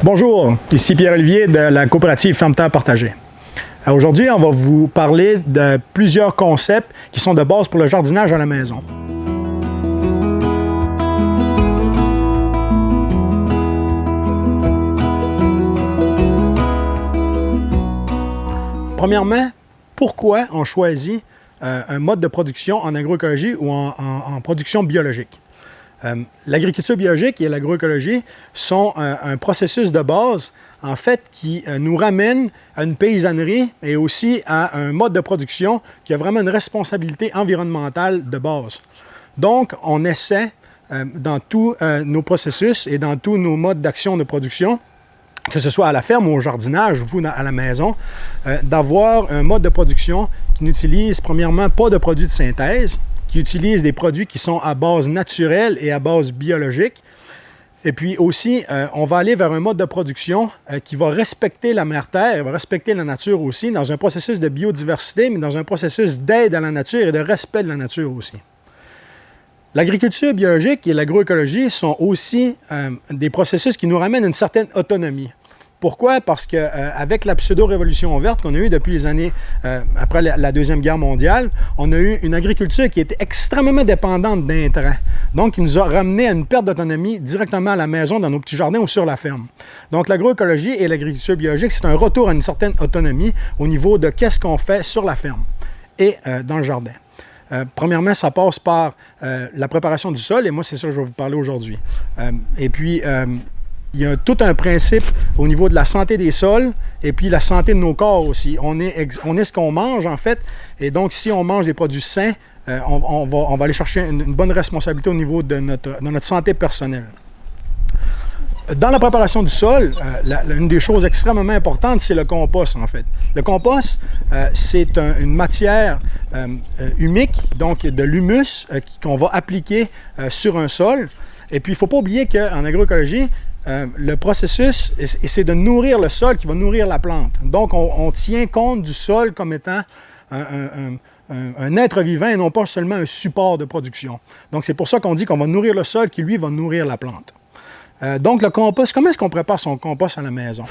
Bonjour, ici Pierre-Olivier de la coopérative Ferme-Terre Partagée. Aujourd'hui, on va vous parler de plusieurs concepts qui sont de base pour le jardinage à la maison. Premièrement, pourquoi on choisit un mode de production en agroécologie ou en production biologique? L'agriculture biologique et l'agroécologie sont un processus de base, en fait, qui nous ramène à une paysannerie et aussi à un mode de production qui a vraiment une responsabilité environnementale de base. Donc, on essaie, dans tous nos processus et dans tous nos modes d'action de production, que ce soit à la ferme ou au jardinage, vous à la maison, d'avoir un mode de production qui n'utilise premièrement pas de produits de synthèse, qui utilise des produits qui sont à base naturelle et à base biologique. Et puis aussi, on va aller vers un mode de production qui va respecter la mère terre, va respecter la nature aussi, dans un processus de biodiversité, mais dans un processus d'aide à la nature et de respect de la nature aussi. L'agriculture biologique et l'agroécologie sont aussi des processus qui nous ramènent une certaine autonomie. Pourquoi? Parce qu'avec la pseudo-révolution verte qu'on a eue depuis les années après la Deuxième Guerre mondiale, on a eu une agriculture qui était extrêmement dépendante d'intrants. Donc, qui nous a ramené à une perte d'autonomie directement à la maison, dans nos petits jardins ou sur la ferme. Donc, l'agroécologie et l'agriculture biologique, c'est un retour à une certaine autonomie au niveau de qu'est-ce qu'on fait sur la ferme et dans le jardin. Premièrement, ça passe par la préparation du sol, et moi, c'est ça que je vais vous parler aujourd'hui. Il y a tout un principe au niveau de la santé des sols et puis la santé de nos corps aussi. On est ce qu'on mange, en fait. Et donc, si on mange des produits sains, on va aller chercher une bonne responsabilité au niveau de notre santé personnelle. Dans la préparation du sol, une des choses extrêmement importantes, c'est le compost, en fait. Le compost, c'est une matière humique, donc de l'humus, qu'on va appliquer sur un sol. Et puis, il ne faut pas oublier qu'en agroécologie, le processus, c'est de nourrir le sol qui va nourrir la plante. Donc, on tient compte du sol comme étant un être vivant et non pas seulement un support de production. Donc, c'est pour ça qu'on dit qu'on va nourrir le sol qui, lui, va nourrir la plante. Donc, le compost, comment est-ce qu'on prépare son compost à la maison?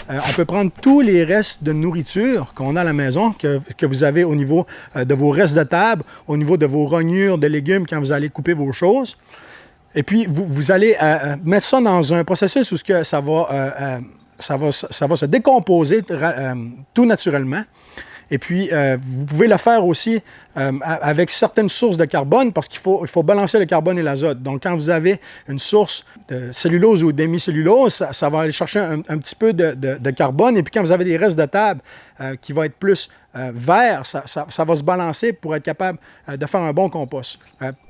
On peut prendre tous les restes de nourriture qu'on a à la maison, que vous avez au niveau de vos restes de table, au niveau de vos rognures de légumes quand vous allez couper vos choses. Et puis, vous allez mettre ça dans un processus où ça va se décomposer tout naturellement. Et puis, vous pouvez le faire aussi avec certaines sources de carbone parce qu'il faut balancer le carbone et l'azote. Donc, quand vous avez une source de cellulose ou d'hémicellulose, ça va aller chercher un petit peu de carbone. Et puis, quand vous avez des restes de table qui vont être plus vert, ça va se balancer pour être capable de faire un bon compost.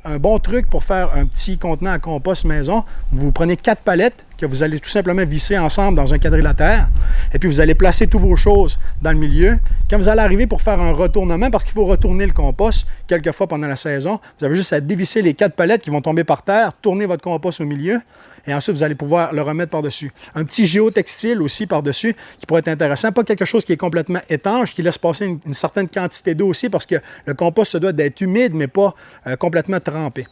Un bon truc pour faire un petit contenant à compost maison, vous prenez 4 palettes que vous allez tout simplement visser ensemble dans un quadrilatère et puis vous allez placer toutes vos choses dans le milieu. Quand vous allez arriver pour faire un retournement, parce qu'il faut retourner le compost quelques fois pendant la saison, vous avez juste à dévisser les 4 palettes qui vont tomber par terre, tourner votre compost au milieu et ensuite, vous allez pouvoir le remettre par-dessus. Un petit géotextile aussi par-dessus qui pourrait être intéressant. Pas quelque chose qui est complètement étanche, qui laisse passer une certaine quantité d'eau aussi parce que le compost se doit d'être humide, mais pas complètement trempé.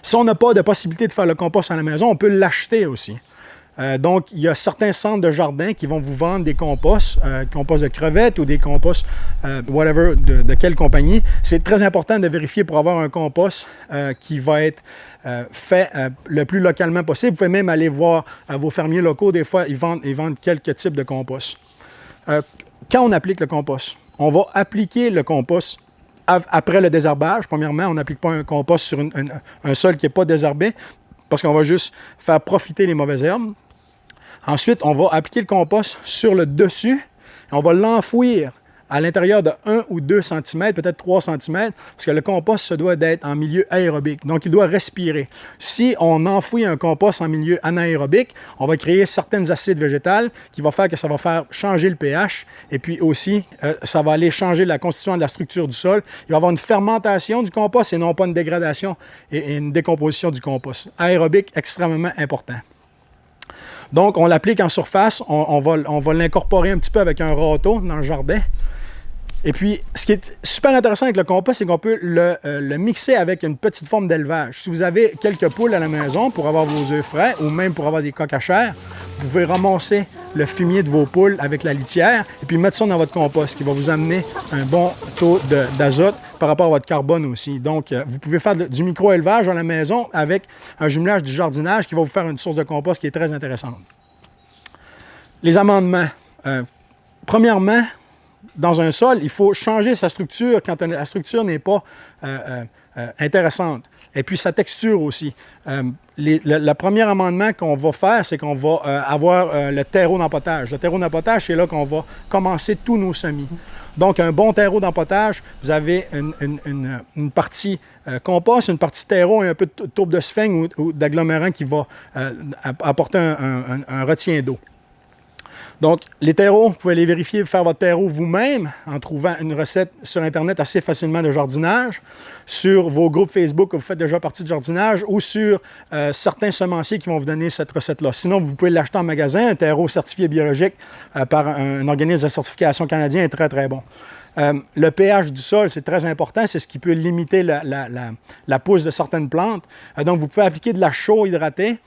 Si on n'a pas de possibilité de faire le compost à la maison, on peut l'acheter aussi. Donc, il y a certains centres de jardin qui vont vous vendre des composts, compost de crevettes ou des composts, whatever, de quelle compagnie. C'est très important de vérifier pour avoir un compost qui va être fait le plus localement possible. Vous pouvez même aller voir vos fermiers locaux. Des fois, ils vendent quelques types de compost. Quand on applique le compost, on va appliquer le compost après le désherbage. Premièrement, on n'applique pas un compost sur un sol qui n'est pas désherbé parce qu'on va juste faire profiter les mauvaises herbes. Ensuite, on va appliquer le compost sur le dessus et on va l'enfouir à l'intérieur de 1 ou 2 cm, peut-être 3 cm, parce que le compost se doit d'être en milieu aérobique, donc il doit respirer. Si on enfouit un compost en milieu anaérobique, on va créer certaines acides végétales qui vont faire que ça va faire changer le pH et puis aussi, ça va aller changer la constitution de la structure du sol. Il va y avoir une fermentation du compost et non pas une dégradation et une décomposition du compost. Aérobique, extrêmement important. Donc, on l'applique en surface, on va l'incorporer un petit peu avec un râteau dans le jardin. Et puis, ce qui est super intéressant avec le compost, c'est qu'on peut le mixer avec une petite forme d'élevage. Si vous avez quelques poules à la maison pour avoir vos œufs frais ou même pour avoir des coques à chair, vous pouvez ramasser le fumier de vos poules avec la litière et puis mettre ça dans votre compost, qui va vous amener un bon taux d'azote par rapport à votre carbone aussi. Donc, vous pouvez faire du micro-élevage à la maison avec un jumelage du jardinage qui va vous faire une source de compost qui est très intéressante. Les amendements. Premièrement, dans un sol, il faut changer sa structure quand la structure n'est pas intéressante. Et puis sa texture aussi. Le premier amendement qu'on va faire, c'est qu'on va avoir le terreau d'empotage. Le terreau d'empotage, c'est là qu'on va commencer tous nos semis. Donc, un bon terreau d'empotage, vous avez une partie compost, une partie terreau et un peu de tourbe de sphène ou d'agglomérant qui va apporter un retien d'eau. Donc, les terreaux, vous pouvez les vérifier, faire votre terreau vous-même en trouvant une recette sur Internet assez facilement de jardinage, sur vos groupes Facebook où vous faites déjà partie de jardinage ou sur certains semenciers qui vont vous donner cette recette-là. Sinon, vous pouvez l'acheter en magasin. Un terreau certifié biologique par un organisme de certification canadien est très, très bon. Le pH du sol, c'est très important. C'est ce qui peut limiter la pousse de certaines plantes. Donc, vous pouvez appliquer de la chaux hydratée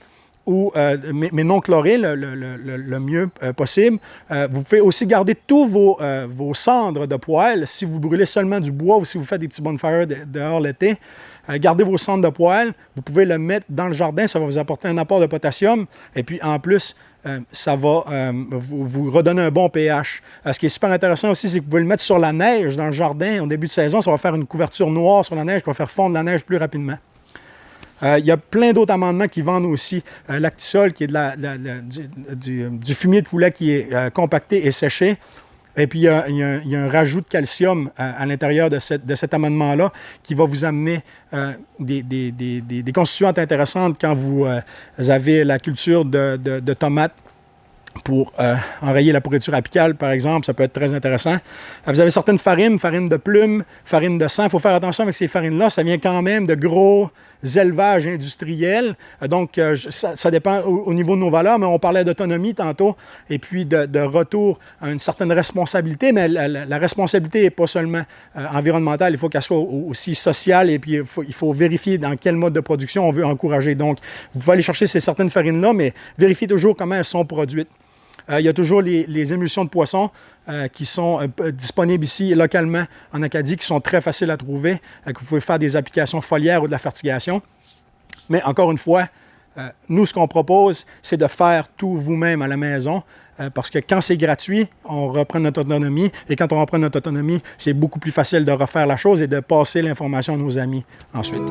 mais non chloré le mieux possible. Vous pouvez aussi garder tous vos cendres de poêle. Si vous brûlez seulement du bois ou si vous faites des petits bonfires dehors l'été, gardez vos cendres de poêle. Vous pouvez le mettre dans le jardin. Ça va vous apporter un apport de potassium. Et puis, en plus, ça va vous redonner un bon pH. Ce qui est super intéressant aussi, c'est que vous pouvez le mettre sur la neige dans le jardin. Au début de saison, ça va faire une couverture noire sur la neige qui va faire fondre la neige plus rapidement. Il y a plein d'autres amendements qui vendent aussi l'Actisol, qui est du fumier de poulet qui est compacté et séché. Et puis, il y a un rajout de calcium à l'intérieur de cet amendement-là qui va vous amener des constituantes intéressantes quand vous avez la culture de tomates pour enrayer la pourriture apicale, par exemple. Ça peut être très intéressant. Vous avez certaines farines, farine de plume, farine de sang. Il faut faire attention avec ces farines-là. Ça vient quand même de gros élevages industriels. Donc, ça dépend au niveau de nos valeurs, mais on parlait d'autonomie tantôt et puis de retour à une certaine responsabilité. Mais la responsabilité n'est pas seulement environnementale, il faut qu'elle soit aussi sociale et puis il faut vérifier dans quel mode de production on veut encourager. Donc, vous pouvez aller chercher ces certaines farines-là, mais vérifiez toujours comment elles sont produites. Il y a toujours les émulsions de poissons qui sont disponibles ici localement en Acadie, qui sont très faciles à trouver, que vous pouvez faire des applications foliaires ou de la fertigation. Mais encore une fois, nous, ce qu'on propose, c'est de faire tout vous-même à la maison, parce que quand c'est gratuit, on reprend notre autonomie, et quand on reprend notre autonomie, c'est beaucoup plus facile de refaire la chose et de passer l'information à nos amis ensuite.